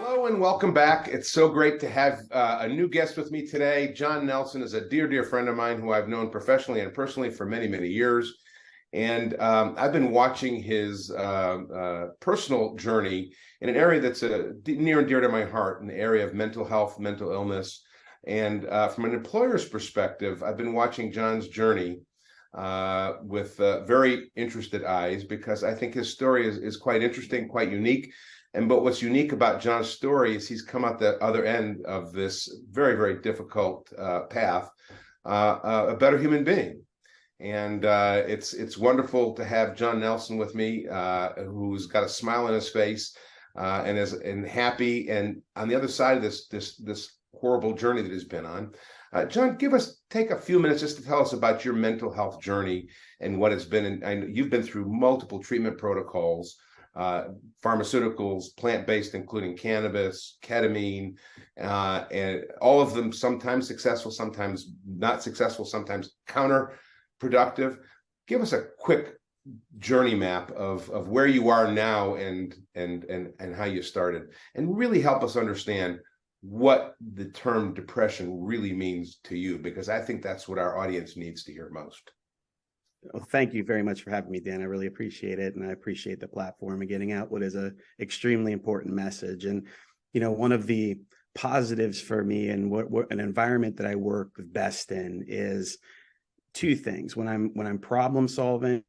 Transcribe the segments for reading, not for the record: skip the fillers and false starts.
Hello and welcome back. It's so great to have a new guest with me today. Jon Nelson is a dear, dear friend of mine who I've known professionally and personally for many, many years. And I've been watching his personal journey in an area that's near and dear to my heart, in the area of mental health, mental illness. And from an employer's perspective, I've been watching Jon's journey with very interested eyes, because I think his story is quite interesting, quite unique. But what's unique about Jon's story is he's come out the other end of this very, very difficult path, a better human being. And it's wonderful to have Jon Nelson with me, who's got a smile on his face and is happy. And on the other side of this horrible journey that he's been on, Jon, take a few minutes just to tell us about your mental health journey and what it's been. And I know you've been through multiple treatment protocols. Pharmaceuticals, plant-based, including cannabis, ketamine, and all of them sometimes successful, sometimes not successful, sometimes counterproductive. Give us a quick journey map of where you are now and how you started, and really help us understand what the term depression really means to you, because I think that's what our audience needs to hear most. Well, thank you very much for having me, Dan. I really appreciate it. And I appreciate the platform and getting out what is a extremely important message. And, one of the positives for me and what an environment that I work best in is two things: when I'm problem solving,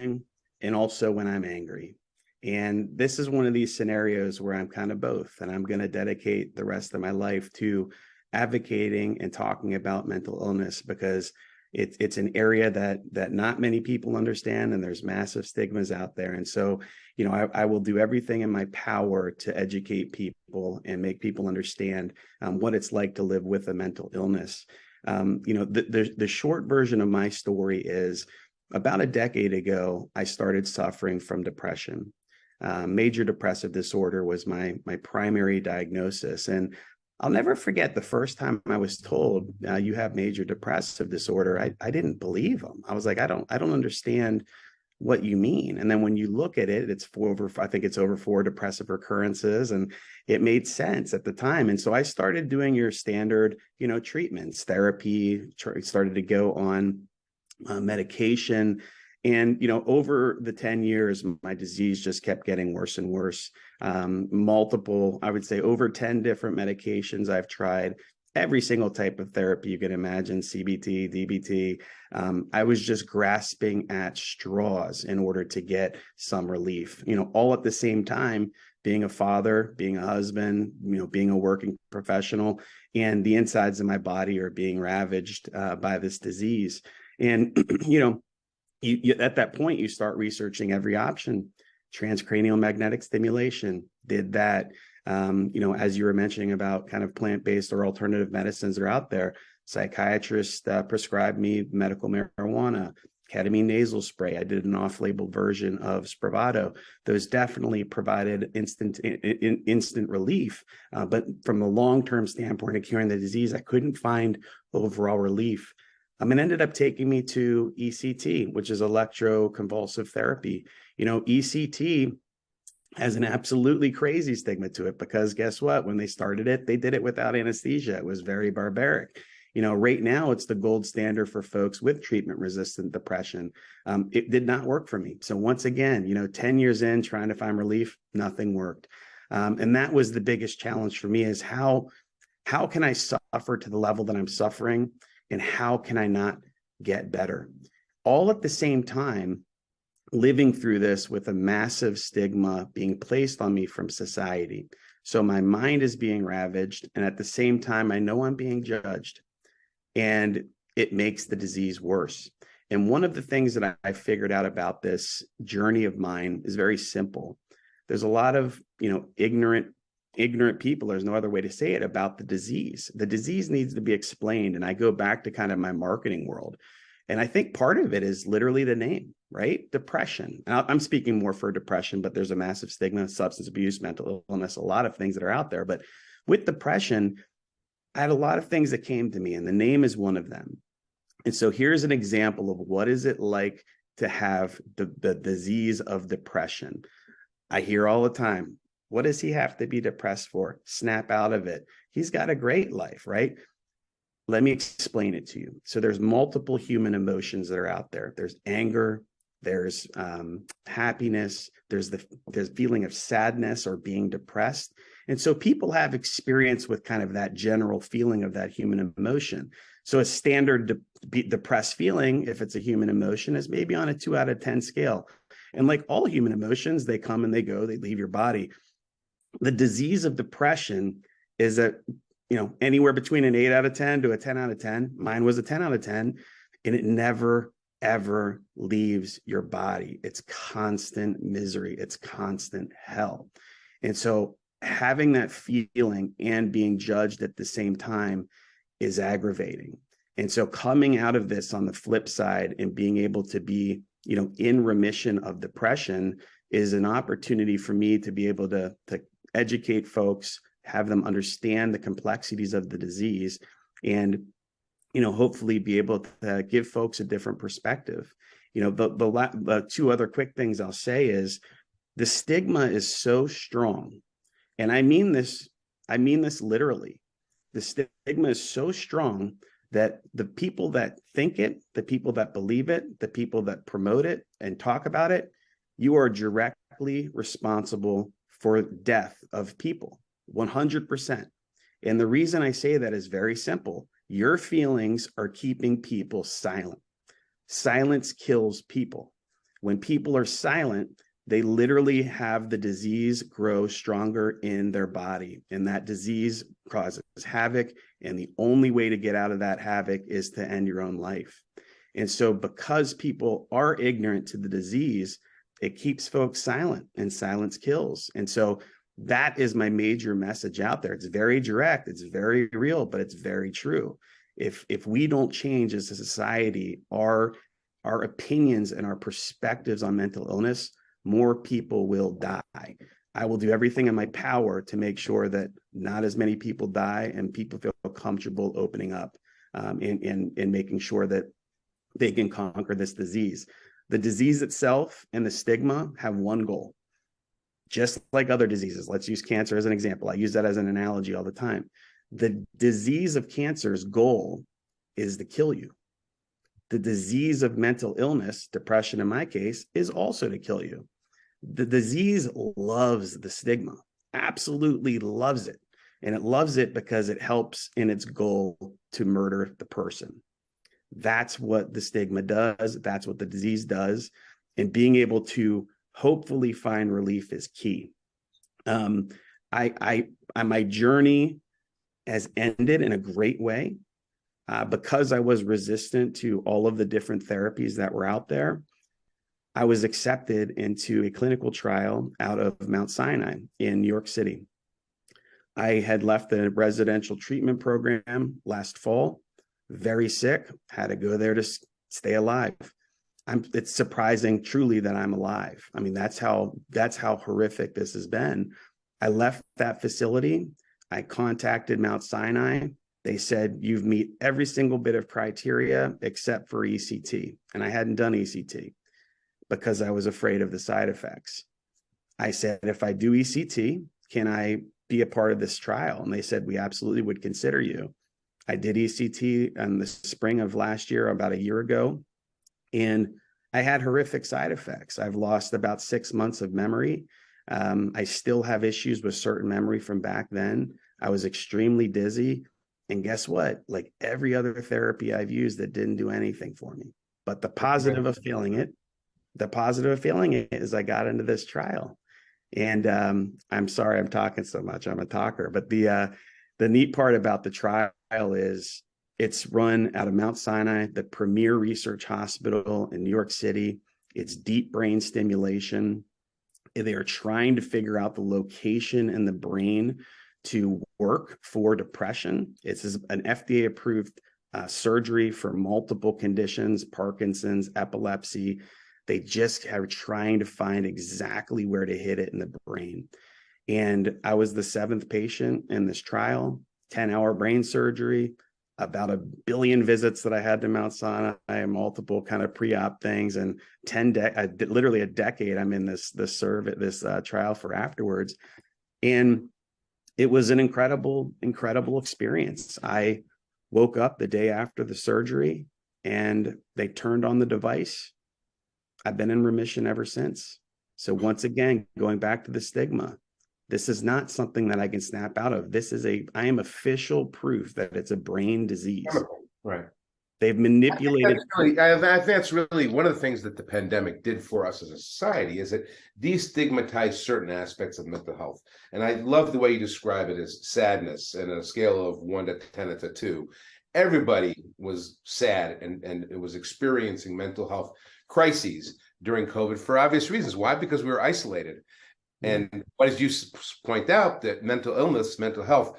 and also when I'm angry. And this is one of these scenarios where I'm kind of both, and I'm going to dedicate the rest of my life to advocating and talking about mental illness, because it's an area that not many people understand, and there's massive stigmas out there. And so, I will do everything in my power to educate people and make people understand what it's like to live with a mental illness. The short version of my story is, about a decade ago, I started suffering from depression. Major depressive disorder was my primary diagnosis. And I'll never forget the first time I was told, you have major depressive disorder. I didn't believe them. I was like, I don't understand what you mean. And then when you look at it, I think it's over 4 depressive recurrences, and it made sense at the time. And so I started doing your standard, treatments, therapy, started to go on medication. And, over the 10 years, my disease just kept getting worse and worse. I would say over 10 different medications I've tried, every single type of therapy you can imagine, CBT, DBT. I was just grasping at straws in order to get some relief, all at the same time, being a father, being a husband, being a working professional, and the insides of my body are being ravaged by this disease. And, you at that point, you start researching every option. Transcranial magnetic stimulation, did that. As you were mentioning about kind of plant-based or alternative medicines that are out there, psychiatrists prescribed me medical marijuana, ketamine nasal spray. I did an off-label version of Spravato. Those definitely provided instant relief. But from a long-term standpoint of curing the disease, I couldn't find overall relief. It ended up taking me to ECT, which is electroconvulsive therapy. ECT has an absolutely crazy stigma to it, because guess what? When they started it, they did it without anesthesia. It was very barbaric. Right now, it's the gold standard for folks with treatment-resistant depression. It did not work for me. So once again, 10 years in, trying to find relief, nothing worked. And that was the biggest challenge for me, is how can I suffer to the level that I'm suffering? And how can I not get better? All at the same time, living through this with a massive stigma being placed on me from society. So my mind is being ravaged, and at the same time, I know I'm being judged, and it makes the disease worse. And one of the things that I figured out about this journey of mine is very simple. There's a lot of, ignorant people, there's no other way to say it, about the disease. The disease needs to be explained. And I go back to kind of my marketing world. And I think part of it is literally the name, right? Depression. And I'm speaking more for depression, but there's a massive stigma, substance abuse, mental illness, a lot of things that are out there. But with depression, I had a lot of things that came to me, and the name is one of them. And so here's an example of what is it like to have the disease of depression. I hear all the time, What does he have to be depressed for? Snap out of it. He's got a great life, right? Let me explain it to you. So there's multiple human emotions that are out there. There's anger, there's happiness, there's feeling of sadness or being depressed. And so people have experience with kind of that general feeling of that human emotion. So a standard depressed feeling, if it's a human emotion, is maybe on a 2 out of 10 scale. And like all human emotions, they come and they go, they leave your body. The disease of depression is that, anywhere between an 8 out of 10 to a 10 out of 10. Mine was a 10 out of 10, and it never, ever leaves your body. It's constant misery. It's constant hell. And so having that feeling and being judged at the same time is aggravating. And so coming out of this on the flip side and being able to be, in remission of depression is an opportunity for me to be able to educate folks, have them understand the complexities of the disease, and hopefully be able to give folks a different perspective. The 2 other quick things I'll say is the stigma is so strong, and I mean this literally. The stigma is so strong that the people that think it, the people that believe it, the people that promote it and talk about it, you are directly responsible for death of people, 100%. And the reason I say that is very simple. Your feelings are keeping people silent. Silence kills people. When people are silent, they literally have the disease grow stronger in their body, and that disease causes havoc. And the only way to get out of that havoc is to end your own life. And so because people are ignorant to the disease, it keeps folks silent, and silence kills. And so that is my major message out there. It's very direct, it's very real, but it's very true. If we don't change as a society our opinions and our perspectives on mental illness, more people will die. I will do everything in my power to make sure that not as many people die and people feel comfortable opening up and making sure that they can conquer this disease. The disease itself and the stigma have one goal. Just like other diseases, let's use cancer as an example. I use that as an analogy all the time. The disease of cancer's goal is to kill you. The disease of mental illness, depression in my case, is also to kill you. The disease loves the stigma, absolutely loves it. And it loves it because it helps in its goal to murder the person. That's what the stigma does. That's what the disease does. And being able to hopefully find relief is key. My journey has ended in a great way because I was resistant to all of the different therapies that were out there. I was accepted into a clinical trial out of Mount Sinai in New York City. I had left the residential treatment program last fall, very sick, had to go there to stay alive. It's surprising truly that I'm alive. I mean, that's how horrific this has been. I left that facility. I contacted Mount Sinai. They said, you've meet every single bit of criteria except for ECT. And I hadn't done ECT because I was afraid of the side effects. I said, if I do ECT, can I be a part of this trial? And they said, we absolutely would consider you. I did ECT in the spring of last year, about a year ago, and I had horrific side effects. I've lost about 6 months of memory. I still have issues with certain memory from back then. I was extremely dizzy. And guess what? Like every other therapy I've used, that didn't do anything for me. But the positive of feeling it is I got into this trial. And I'm sorry I'm talking so much. I'm a talker. But the neat part about the trial is it's run out of Mount Sinai, the premier research hospital in New York City. It's deep brain stimulation. They are trying to figure out the location in the brain to work for depression. It's an FDA-approved surgery for multiple conditions, Parkinson's, epilepsy. They just are trying to find exactly where to hit it in the brain. And I was the 7th patient in this trial, 10-hour brain surgery, about 1 billion visits that I had to Mount Sinai, multiple kind of pre-op things, and literally a decade I'm in this trial for afterwards. And it was an incredible experience. I woke up the day after the surgery and they turned on the device. I've been in remission ever since. So once again, going back to the stigma, this is not something that I can snap out of. I am official proof that it's a brain disease. Chemical. Right. They've manipulated. I think that's really one of the things that the pandemic did for us as a society, is it destigmatized certain aspects of mental health. And I love the way you describe it as sadness, and a scale of 1 to 10 to 2. Everybody was sad and it was experiencing mental health crises during COVID for obvious reasons. Why? Because we were isolated. And as you point out, that mental illness, mental health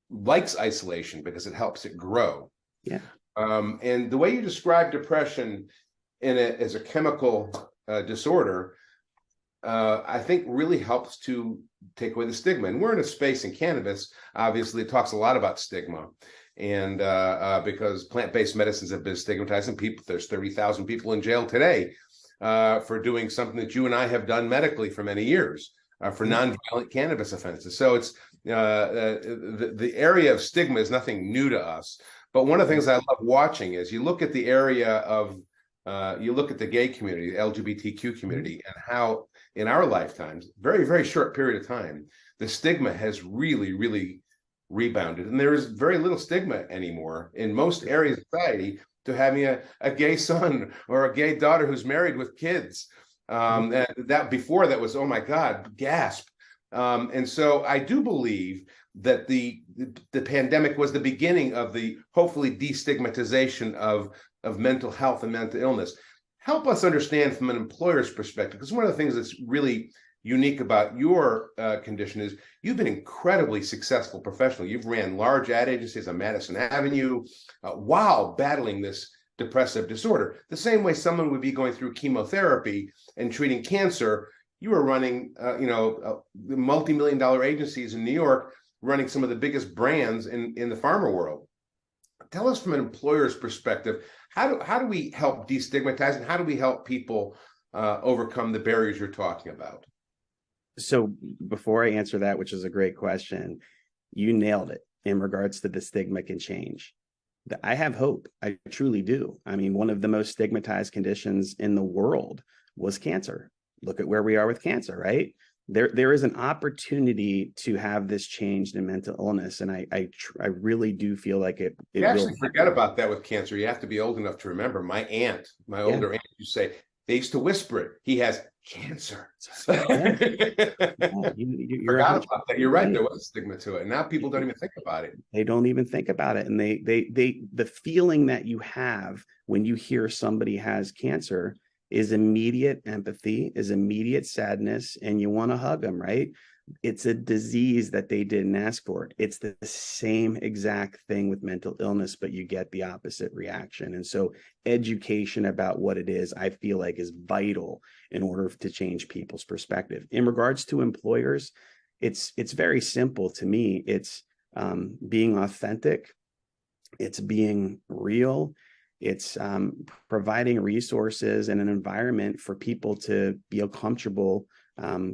likes isolation because it helps it grow. Yeah. And the way you describe depression as a chemical disorder, I think really helps to take away the stigma. And we're in a space in cannabis, obviously, it talks a lot about stigma. And because plant-based medicines have been stigmatizing people, there's 30,000 people in jail today for doing something that you and I have done medically for many years, for nonviolent cannabis offenses. So it's the area of stigma is nothing new to us. But one of the things I love watching is you look at the area of, you look at the gay community, the LGBTQ community, and how in our lifetimes, very, very short period of time, the stigma has really, really rebounded. And there is very little stigma anymore in most areas of society to having a gay son or a gay daughter who's married with kids. That before that was, oh my God, gasp. And so I do believe that the pandemic was the beginning of the hopefully destigmatization of mental health and mental illness. Help us understand from an employer's perspective, because one of the things that's really unique about your condition is you've been incredibly successful professionally. You've ran large ad agencies on Madison Avenue while battling this depressive disorder. The same way someone would be going through chemotherapy and treating cancer, you were running, multi-million-dollar agencies in New York, running some of the biggest brands in the pharma world. Tell us from an employer's perspective, how do we help destigmatize, and how do we help people overcome the barriers you're talking about? So before I answer that, which is a great question, you nailed it in regards to the stigma can change. I have hope. I truly do. I mean, one of the most stigmatized conditions in the world was cancer. Look at where we are with cancer, right? There is an opportunity to have this changed in mental illness, and I really do feel like it. You actually forget about that with cancer. You have to be old enough to remember. My older aunt, used to say they used to whisper it. He has cancer. You're forgot about that. You're right. There was a stigma to it, and now people don't even think about it. They don't even think about it, and the feeling that you have when you hear somebody has cancer is immediate empathy, is immediate sadness, and you want to hug them, right? It's a disease that they didn't ask for. It's the same exact thing with mental illness, but you get the opposite reaction. And so education about what it is, I feel like, is vital in order to change people's perspective. In regards to employers, it's very simple to me. It's being authentic. It's being real. It's providing resources and an environment for people to feel comfortable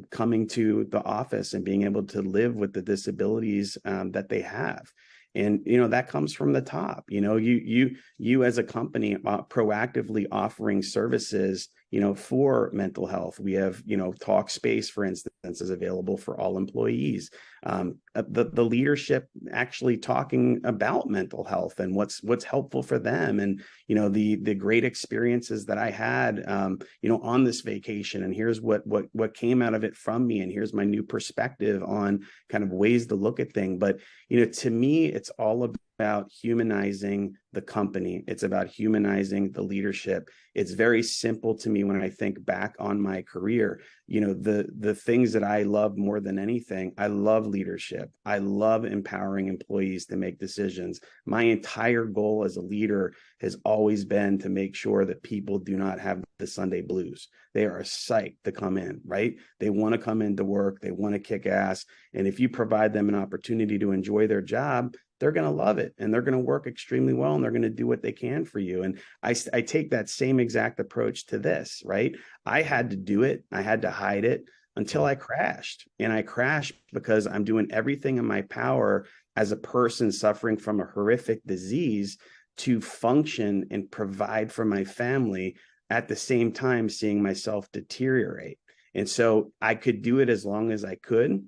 coming to the office and being able to live with the disabilities that they have. And, that comes from the top. You as a company proactively offering services, for mental health. We have, talk space, for instance, is available for all employees. The leadership actually talking about mental health and what's helpful for them. And, the great experiences that I had, on this vacation, and here's what came out of it from me. And here's my new perspective on kind of ways to look at things. But, to me, it's all about humanizing the company. It's about humanizing the leadership. It's very simple to me when I think back on my career. The things that I love more than anything, I love leadership. I love empowering employees to make decisions. My entire goal as a leader has always been to make sure that people do not have the Sunday blues. They are psyched to come in, right? They want to come into work. They want to kick ass. And if you provide them an opportunity to enjoy their job, they're going to love it, and they're going to work extremely well, and they're going to do what they can for you. And I take that same exact approach to this, right? I had to do it. I had to hide it. until I crashed. And I crashed because I'm doing everything in my power as a person suffering from a horrific disease to function and provide for my family at the same time seeing myself deteriorate. And so I could do it as long as I could.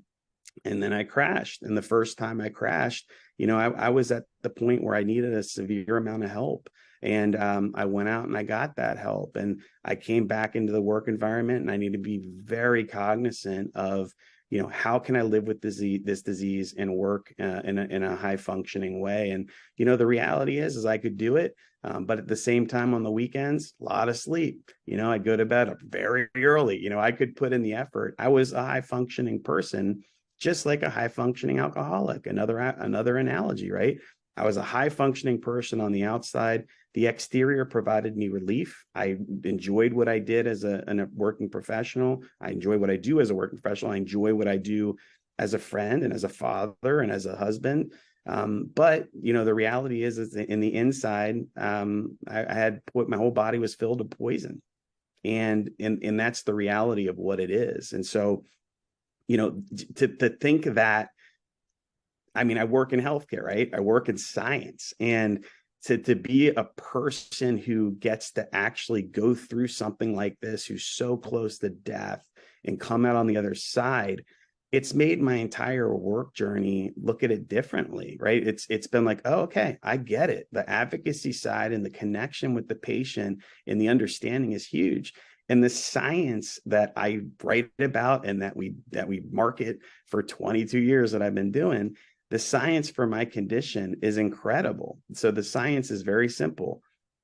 And then I crashed. And the first time I crashed, I was at the point where I needed a severe amount of help. And I went out and I got that help. And I came back into the work environment, and I need to be very cognizant of, how can I live with this disease and work in a high functioning way? And, the reality is I could do it. But at the same time, on the weekends, a lot of sleep. I'd go to bed very early. I could put in the effort. I was a high functioning person, just like a high functioning alcoholic. Another analogy, right? I was a high functioning person on the outside. The exterior provided me relief. I enjoyed what I did as a working professional. I enjoy what I do as a working professional. I enjoy what I do as a friend and as a father and as a husband. But the reality is in the inside, I had my whole body was filled with poison, and that's the reality of what it is. And so, to think that, I mean, I work in healthcare, right? I work in science, and to be a person who gets to actually go through something like this, who's so close to death and come out on the other side, it's made my entire work journey look at it differently, right? It's been like, oh, okay, I get it. The advocacy side and the connection with the patient and the understanding is huge. And the science that I write about and that we market for 22 years that I've been doing, the science for my condition is incredible. So the science is very simple.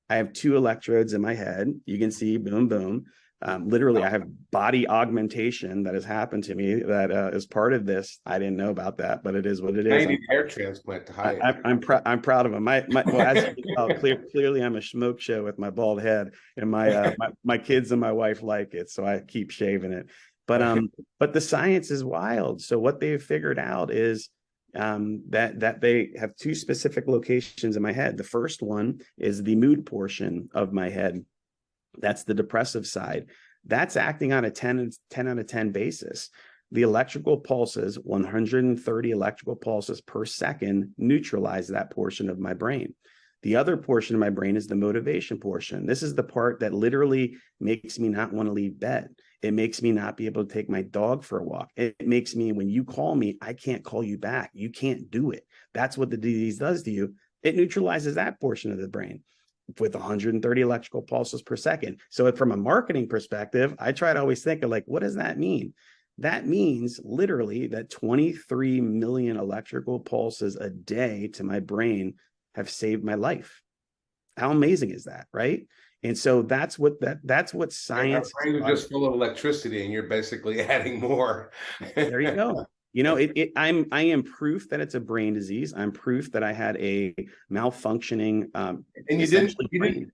I have 2 electrodes in my head. You can see, boom, boom. Literally, I have body augmentation that has happened to me that is part of this. I didn't know about that, but it is what it is. I need hair transplant to hide. I'm proud of him. Well, as you can tell, clearly I'm a smoke show with my bald head, and my kids and my wife like it, so I keep shaving it. But the science is wild. So what they've figured out is that they have 2 specific locations in my head. The first one is the mood portion of my head. That's the depressive side. That's acting on a 10 out of 10 basis. The electrical pulses, 130 electrical pulses per second, neutralize that portion of my brain. The other portion of my brain is the motivation portion. This is the part that literally makes me not want to leave bed. It makes me not be able to take my dog for a walk. It makes me, when you call me, I can't call you back. You can't do it. That's what the disease does to you. It neutralizes that portion of the brain with 130 electrical pulses per second. So from a marketing perspective, I try to always think of like, what does that mean? That means literally that 23 million electrical pulses a day to my brain have saved my life. How amazing is that, right? And so that's what science. Our brains are just full of electricity, and you're basically adding more. There you go. I am proof that it's a brain disease. I'm proof that I had a malfunctioning. And you didn't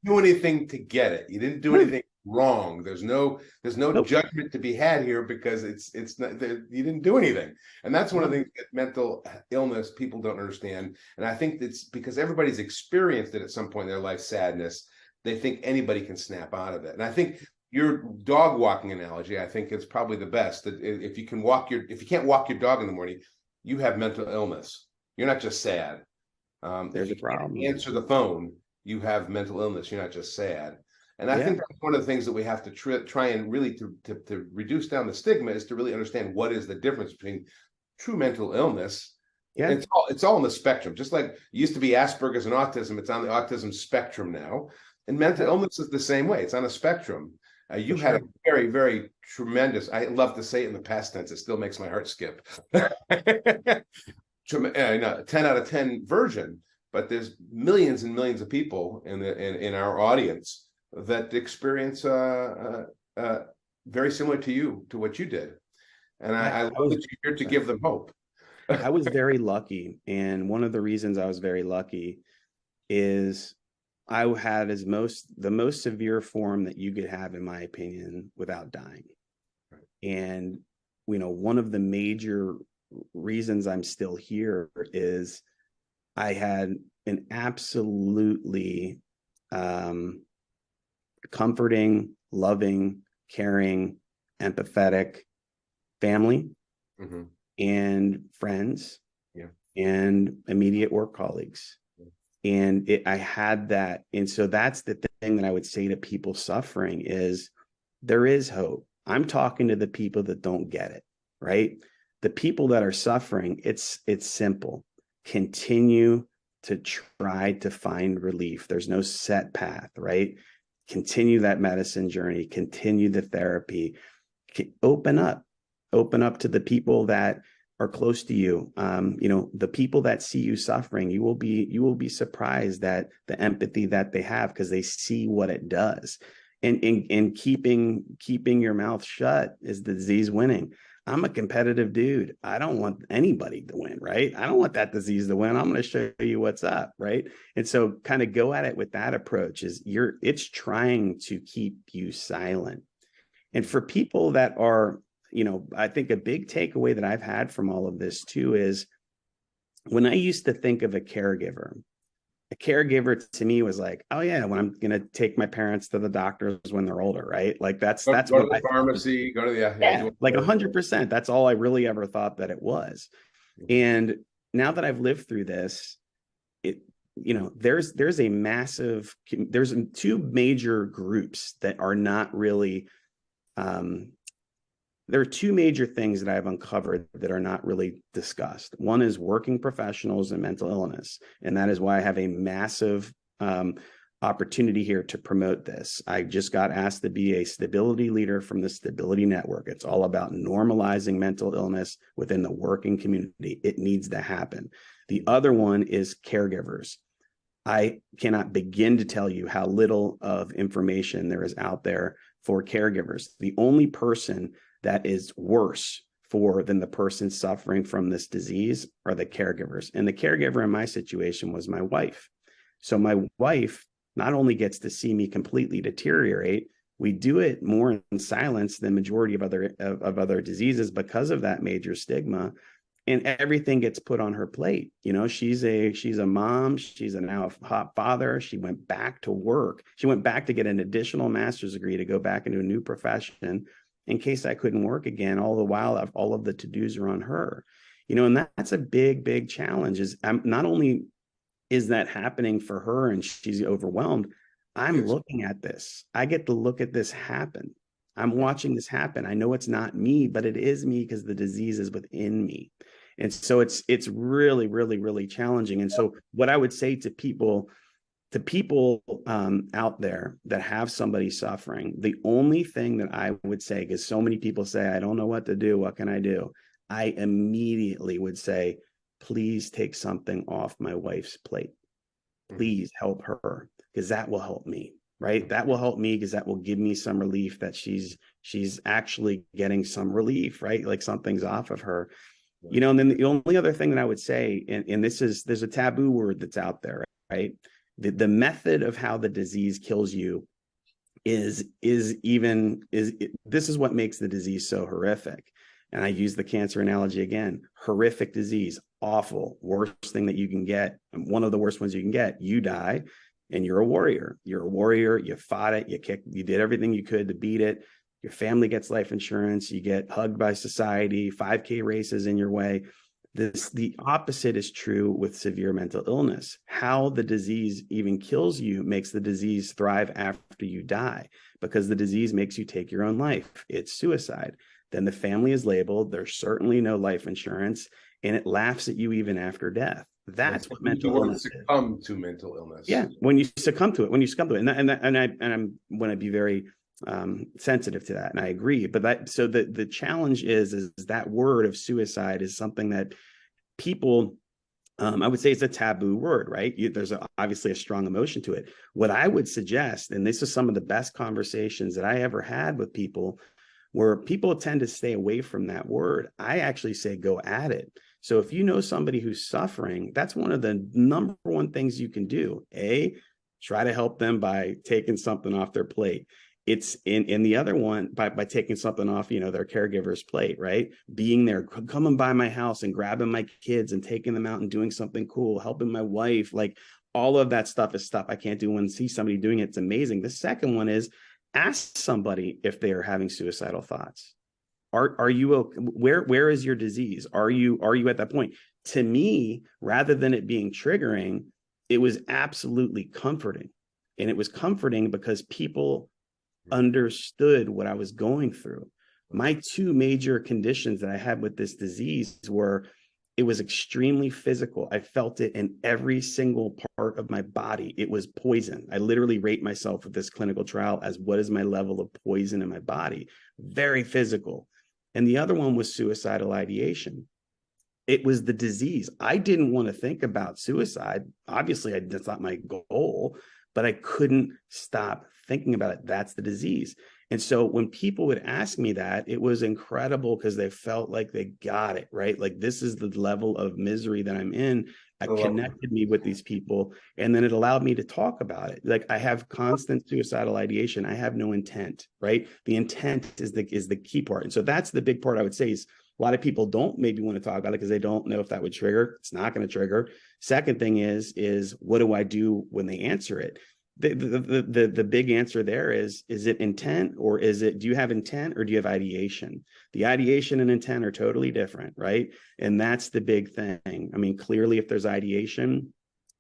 do anything to get it. You didn't do anything wrong. There's no judgment to be had here, because it's not, you didn't do anything. And that's one of the things that mental illness people don't understand. And I think it's because everybody's experienced it at some point in their life, sadness. They think anybody can snap out of it. And I think your dog walking analogy, I think, is probably the best. That if you can't walk your dog in the morning, you have mental illness. You're not just sad. There's a problem. Answer the phone, you have mental illness. You're not just sad. And I think that's one of the things that we have to try and really to reduce down the stigma, is to really understand what is the difference between true mental illness. Yeah, it's all on the spectrum. Just like it used to be Asperger's and autism, it's on the autism spectrum now. And mental illness is the same way. It's on a spectrum. You had a very, very tremendous, I love to say it in the past tense, it still makes my heart skip. 10 out of 10 version, but there's millions and millions of people in our audience that experience very similar to you, to what you did. And I love that you're here to give them hope. I was very lucky. And one of the reasons I was very lucky is I had the most severe form that you could have, in my opinion, without dying. Right. And, one of the major reasons I'm still here is I had an absolutely comforting, loving, caring, empathetic, family Mm-hmm. and friends Yeah. and immediate work colleagues. And I had that. And so that's the thing that I would say to people suffering is there is hope. I'm talking to the people that don't get it, right? The people that are suffering, it's simple. Continue to try to find relief. There's no set path, right? Continue that medicine journey, continue the therapy, open up to the people that are close to you. The people that see you suffering, you will be surprised at the empathy that they have because they see what it does. And keeping your mouth shut is the disease winning. I'm a competitive dude. I don't want anybody to win, right? I don't want that disease to win. I'm going to show you what's up, right? And so kind of go at it with that approach it's trying to keep you silent. And for people that are, I think a big takeaway that I've had from all of this too is when I used to think of a caregiver to me was like, oh yeah, when I'm going to take my parents to the doctors when they're older, right? Like that's Go what to the pharmacy, go to the yeah, like 100%. That's all I really ever thought that it was. And now that I've lived through this, there's two major groups that are not really there are two major things that I've uncovered that are not really discussed. One is working professionals and mental illness. And that is why I have a massive opportunity here to promote this. I just got asked to be a stability leader from the Stability Network. It's all about normalizing mental illness within the working community. It needs to happen. The other one is caregivers. I cannot begin to tell you how little of information there is out there for caregivers. The only person that is worse than the person suffering from this disease are the caregivers. And the caregiver in my situation was my wife. So my wife not only gets to see me completely deteriorate, we do it more in silence than majority of other diseases because of that major stigma. And everything gets put on her plate. She's a mom. She's now a hot father. She went back to work. She went back to get an additional master's degree to go back into a new profession in case I couldn't work again. All the while, all of the to-dos are on her. And that's a big, big challenge. Not only is that happening for her and she's overwhelmed, I'm looking at this. I get to look at this happen. I'm watching this happen. I know it's not me, but it is me because the disease is within me. And so it's really, really, really challenging. And so what I would say to people out there that have somebody suffering, the only thing that I would say, because so many people say, I don't know what to do. What can I do? I immediately would say, please take something off my wife's plate. Please help her because that will help me. Right. That will help me because that will give me some relief that she's actually getting some relief, right? Like something's off of her, and then the only other thing that I would say, and there's a taboo word that's out there, right? The method of how the disease kills you this is what makes the disease so horrific. And I use the cancer analogy again, horrific disease, awful, worst thing that you can get. One of the worst ones you can get, you die. And you're a warrior. You fought it. You did everything you could to beat it. Your family gets life insurance. You get hugged by society, 5K races in your way. The opposite is true with severe mental illness. How the disease even kills you makes the disease thrive after you die, because the disease makes you take your own life. It's suicide. Then the family is labeled. There's certainly no life insurance, and it laughs at you even after death. That's what mental illness is. Succumb to mental illness. Yeah, when you succumb to it, and I want to be very sensitive to that, and I agree. But the challenge is that word of suicide is something that people, I would say, it's a taboo word, right? There's obviously a strong emotion to it. What I would suggest, and this is some of the best conversations that I ever had with people, where people tend to stay away from that word, I actually say go at it. So if you know somebody who's suffering, that's one of the number one things you can do. Try to help them by taking something off their plate. It's in the other one by taking something off, their caregiver's plate, right? Being there, coming by my house and grabbing my kids and taking them out and doing something cool, helping my wife, like all of that stuff is stuff I can't do. When I see somebody doing it, it's amazing. The second one is ask somebody if they are having suicidal thoughts. Are you where is your disease? Are you at that point? To me, rather than it being triggering, it was absolutely comforting. And it was comforting because people understood what I was going through. My two major conditions that I had with this disease were, it was extremely physical. I felt it in every single part of my body. It was poison. I literally rate myself with this clinical trial as what is my level of poison in my body. Very physical. And the other one was suicidal ideation. It was the disease. I didn't want to think about suicide. Obviously, that's not my goal, but I couldn't stop thinking about it. That's the disease. And so when people would ask me that, it was incredible because they felt like they got it, right? Like, this is the level of misery that I'm in. It connected me with these people. And then it allowed me to talk about it. Like, I have constant suicidal ideation. I have no intent, right? The intent is the key part. And so that's the big part I would say is, a lot of people don't maybe want to talk about it because they don't know if that would trigger. It's not going to trigger. Second thing is what do I do when they answer it? The big answer there is it intent, or do you have intent, or do you have ideation? The ideation and intent are totally different, right? And that's the big thing. I mean, clearly, if there's ideation,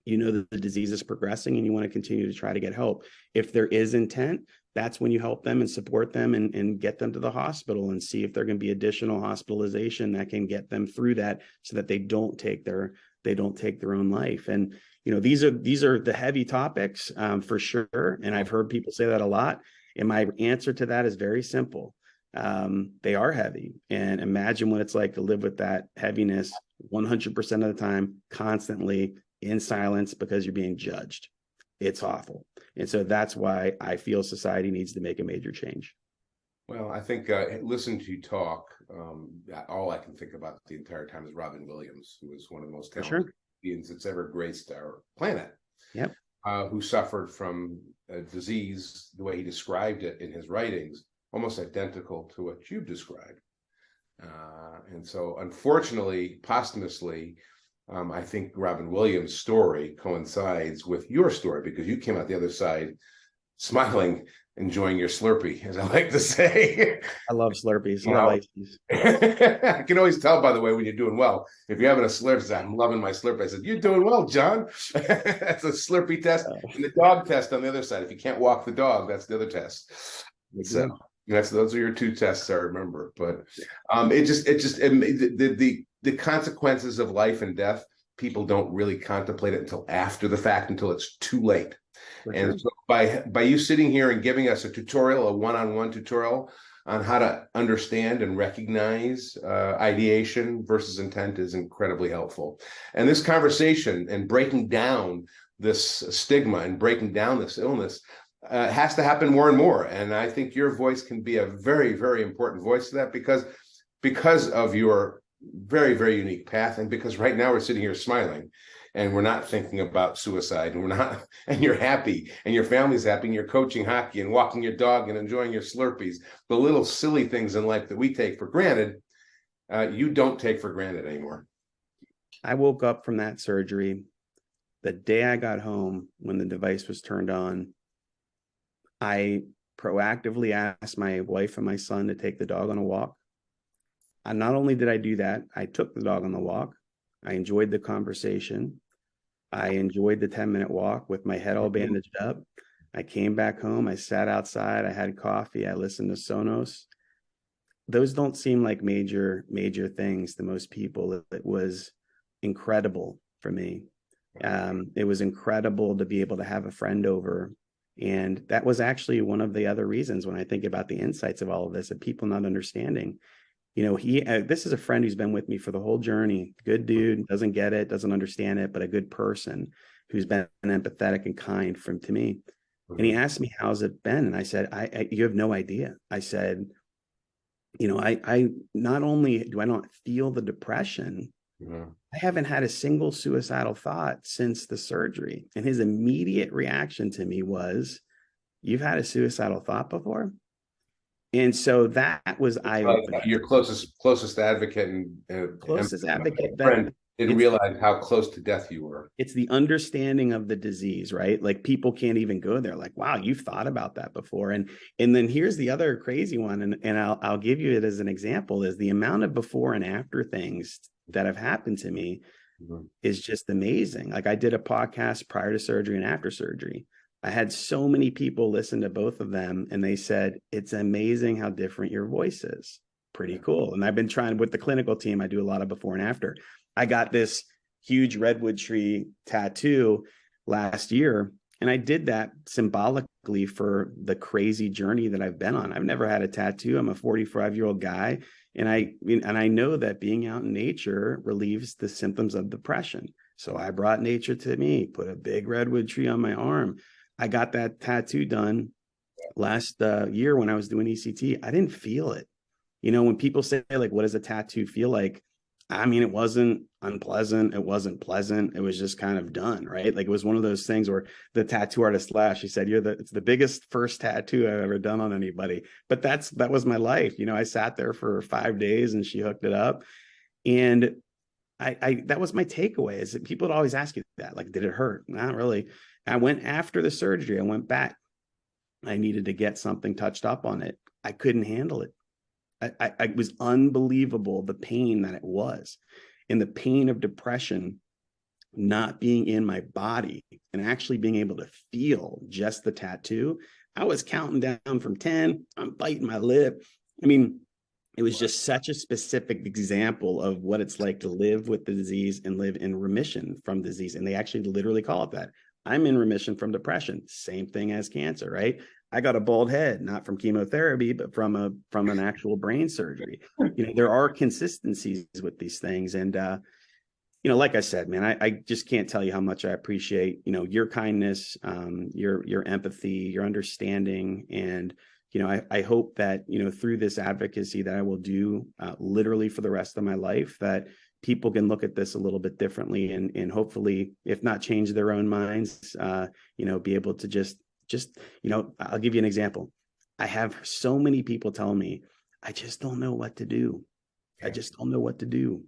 you know that the disease is progressing and you want to continue to try to get help. If there is intent, that's when you help them and support them and get them to the hospital and see if there can be additional hospitalization that can get them through that so that they don't take their own life. And these are the heavy topics, for sure. And I've heard people say that a lot. And my answer to that is very simple. They are heavy. And imagine what it's like to live with that heaviness 100% of the time, constantly in silence because you're being judged. It's awful. And so that's why I feel society needs to make a major change. Well, I think listening to you talk, all I can think about the entire time is Robin Williams, who was one of the most talented beings that's ever graced our planet. Yep. Who suffered from a disease, the way he described it in his writings, almost identical to what you've described. And so, unfortunately, posthumously, I think Robin Williams' story coincides with your story because you came out the other side smiling, enjoying your Slurpee, as I like to say. I love Slurpees. I can always tell, by the way, when you're doing well. If you're having a Slurpee, I'm loving my Slurpee. I said, you're doing well, John. That's a Slurpee test. And the dog test on the other side. If you can't walk the dog, that's the other test. So those are your two tests, I remember. But the consequences of life and death, people don't really contemplate it until after the fact, until it's too late. And so by you sitting here and giving us a one-on-one tutorial on how to understand and recognize ideation versus intent is incredibly helpful. And this conversation and breaking down this stigma and breaking down this illness has to happen more and more. And I think your voice can be a very, very important voice to that because of your very, very unique path, and because right now we're sitting here smiling and we're not thinking about suicide, and you're happy and your family's happy and you're coaching hockey and walking your dog and enjoying your Slurpees, the little silly things in life that we take for granted, you don't take for granted anymore. I woke up from that surgery the day I got home. When the device was turned on, I proactively asked my wife and my son to take the dog on a walk. And not only did I do that, I took the dog on the walk. I enjoyed the conversation. I enjoyed the 10-minute walk with my head all bandaged up. I came back home. I sat outside. I had coffee. I listened to Sonos. Those don't seem like major things to most people. It was incredible for me. It was incredible to be able to have a friend over. And that was actually one of the other reasons when I think about the insights of all of this, of people not understanding. This is a friend who's been with me for the whole journey. Good dude, doesn't get it, doesn't understand it, but a good person who's been empathetic and kind to me. And he asked me, how's it been? And I said, you have no idea. I said, I not only do I not feel the depression, I haven't had a single suicidal thought since the surgery. And his immediate reaction to me was, you've had a suicidal thought before? And so that was eye-opening. Your closest advocate and closest advocate, friend Didn't realize how close to death you were. It's the understanding of the disease, right? Like people can't even go there. Like, wow, you've thought about that before. And then here's the other crazy one, and I'll give you it as an example, is the amount of before and after things that have happened to me is just amazing. Like I did a podcast prior to surgery and after surgery. I had so many people listen to both of them, and they said, it's amazing how different your voice is. Pretty cool. And I've been trying with the clinical team, I do a lot of before and after. I got this huge redwood tree tattoo last year, and I did that symbolically for the crazy journey that I've been on. I've never had a tattoo. I'm a 45-year-old guy, and I know that being out in nature relieves the symptoms of depression. So I brought nature to me, put a big redwood tree on my arm. I got that tattoo done last year when I was doing ECT. I didn't feel it. You know, when people say, like, what does a tattoo feel like? I mean, it wasn't unpleasant. It wasn't pleasant. It was just kind of done, right? Like it was one of those things where the tattoo artist laughed. She said, it's the biggest first tattoo I've ever done on anybody. But that was my life. You know, I sat there for 5 days and she hooked it up. And I that was my takeaway, is that people would always ask you that, like, did it hurt? Not really. I went after the surgery. I went back. I needed to get something touched up on it. I couldn't handle it. It was unbelievable, the pain that it was, and the pain of depression not being in my body and actually being able to feel just the tattoo. I was counting down from 10. I'm biting my lip. I mean, it was just such a specific example of what it's like to live with the disease and live in remission from disease. And they actually literally call it that. I'm in remission from depression. Same thing as cancer, right? I got a bald head, not from chemotherapy, but from an actual brain surgery. You know, there are consistencies with these things. And, you know, like I said, man, I just can't tell you how much I appreciate, you know, your kindness, your empathy, your understanding. And, you know, I hope that, you know, through this advocacy that I will do literally for the rest of my life, that people can look at this a little bit differently and hopefully, if not change their own minds, you know, be able to just, you know, I'll give you an example. I have so many people tell me, I just don't know what to do. I just don't know what to do.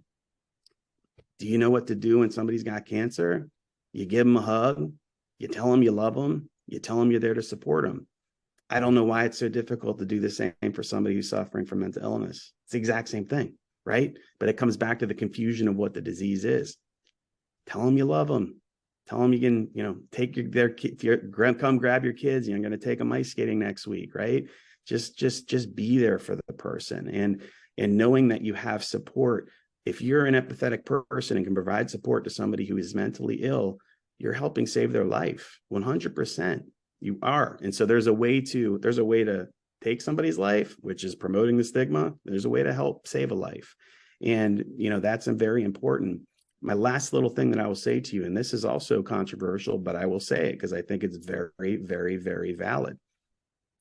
Do you know what to do when somebody's got cancer? You give them a hug. You tell them you love them. You tell them you're there to support them. I don't know why it's so difficult to do the same for somebody who's suffering from mental illness. It's the exact same thing, right? But it comes back to the confusion of what the disease is. Tell them you love them. Tell them you can, you know, take come grab your kids. You're going to take them ice skating next week, right? Just be there for the person, and knowing that you have support. If you're an empathetic person and can provide support to somebody who is mentally ill, you're helping save their life. 100%, you are. And so there's a way to take somebody's life, which is promoting the stigma. There's a way to help save a life, and you know that's very important. My last little thing that I will say to you, and this is also controversial, but I will say it because I think it's very, very, very valid.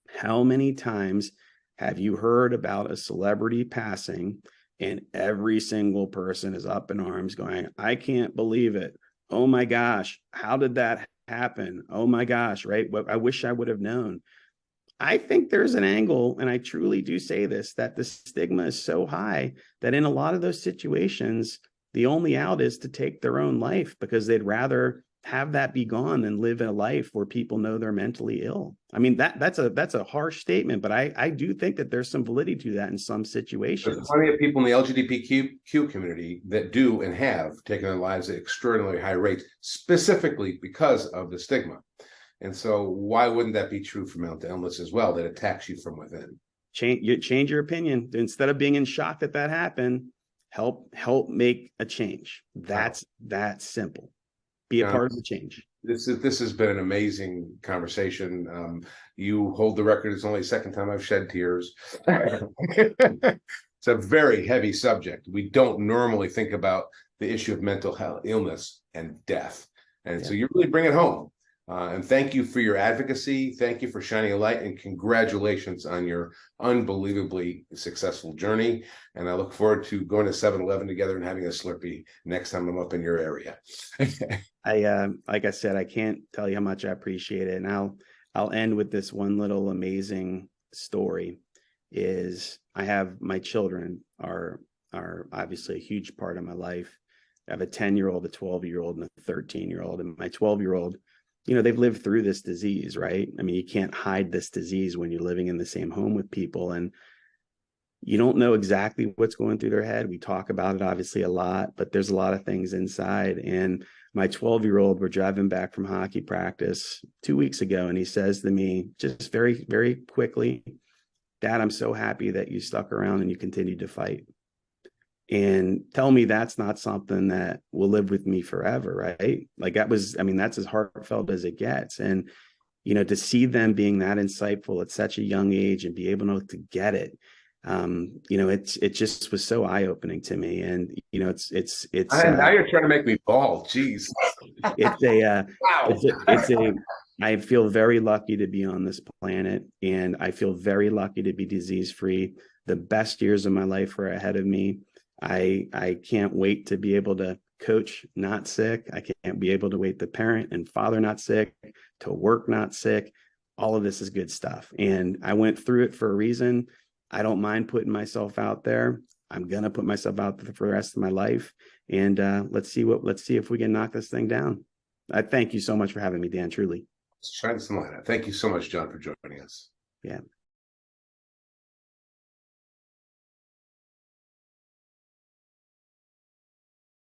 How many times have you heard about a celebrity passing and every single person is up in arms going, I can't believe it. Oh my gosh, how did that happen? Oh my gosh, right? I wish I would have known. I think there's an angle, and I truly do say this, that the stigma is so high that in a lot of those situations, the only out is to take their own life because they'd rather have that be gone than live a life where people know they're mentally ill. I mean, that's a harsh statement, but I do think that there's some validity to that in some situations. There's plenty of people in the LGBTQ community that do and have taken their lives at extraordinarily high rates, specifically because of the stigma. And so why wouldn't that be true for mental illness as well, that attacks you from within? Change your opinion. Instead of being in shock that happened, help make a change. That's that simple. Be a part of the change. This has been an amazing conversation. You hold the record. It's only the second time I've shed tears. It's a very heavy subject. We don't normally think about the issue of mental health, illness, and death. And so you really bring it home. And thank you for your advocacy. Thank you for shining a light, and congratulations on your unbelievably successful journey. And I look forward to going to 7-Eleven together and having a Slurpee next time I'm up in your area. Like I said, I can't tell you how much I appreciate it. And I'll end with this one little amazing story. Is I have my children are obviously a huge part of my life. I have a 10-year-old, a 12-year-old, and a 13-year-old. And my 12-year-old, you know, they've lived through this disease, right? I mean, you can't hide this disease when you're living in the same home with people. And you don't know exactly what's going through their head. We talk about it obviously a lot, but there's a lot of things inside. And my 12-year-old, we're driving back from hockey practice 2 weeks ago, and he says to me, just very, very quickly, "Dad, I'm so happy that you stuck around and you continued to fight." And tell me that's not something that will live with me forever, right? Like that was, I mean, that's as heartfelt as it gets. And, you know, to see them being that insightful at such a young age and be able to get it, you know, it just was so eye-opening to me. And, you know, Now you're trying to make me bald. Jeez. it's a, Wow. I feel very lucky to be on this planet, and I feel very lucky to be disease-free. The best years of my life are ahead of me. I can't wait to be able to coach not sick. I can't be able to wait to parent and father not sick, to work not sick. All of this is good stuff. And I went through it for a reason. I don't mind putting myself out there. I'm going to put myself out there for the rest of my life. And let's see if we can knock this thing down. I thank you so much for having me, Dan, truly. Let's try this line. Thank you so much, John, for joining us. Yeah.